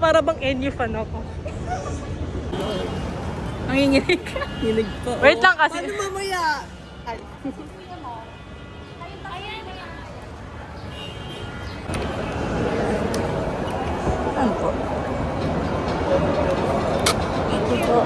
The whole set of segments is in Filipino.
para bang NU fan ako. Nanginginig ka. Hilig po. Wait lang kasi. Paano mamaya? Ay. Ano po? Ito po.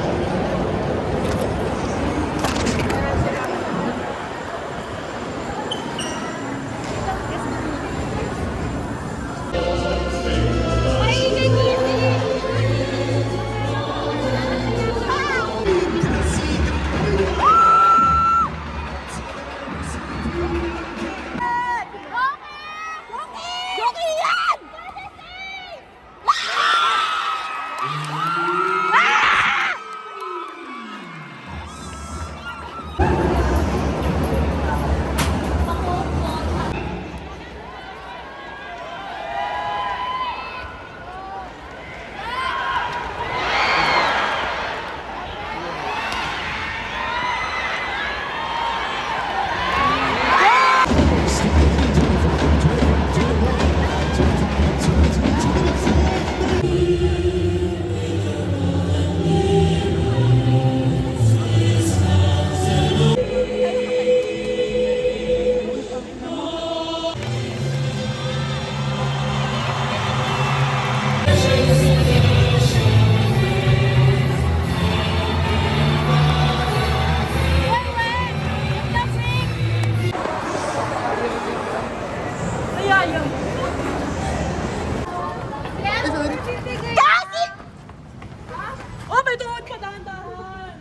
Oh, may tuhod pa, dahan-dahan.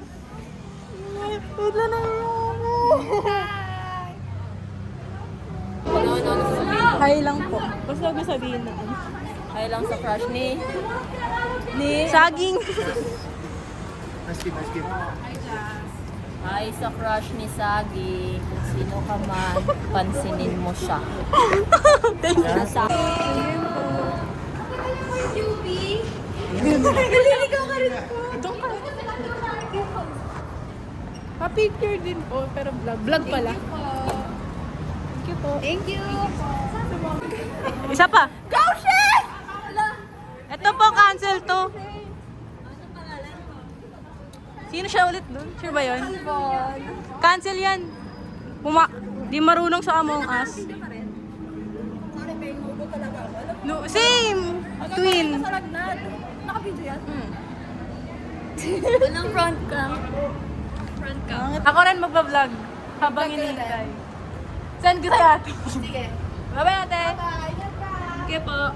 Wala na Hi lang po. Basta ko sabihin na ano. Hi lang sa crush ni Saging. Hi sa crush ni Sagi. Kung sino ka man, pansinin mo siya. Thank you. Naliligaw ka rin po. Doon ka. Pa-picture din po, pero vlog. Vlog pala. Thank you po. Thank you. Isa pa. Go, shit! Ito po, cancel to. Sino siya ulit doon? Sure ba yun? Cancel yan. Di marunong sa Among Us. No, same! Twin. Naka-video yan? Walang front cam. Front cam. Ako rin magbablog habang hinihintay. Send ko sa'yo ate. Sige. Bye-bye ate. Bye. Okay po.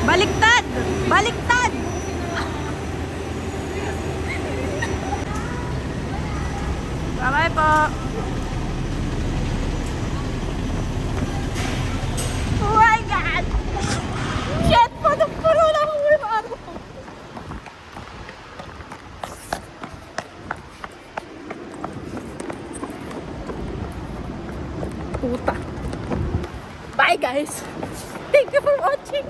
Baliktad! Baliktad! Bye-bye po. Oh my God! Shit! Puro na akong ulo araw. Puta. Bye guys! Thank you for watching!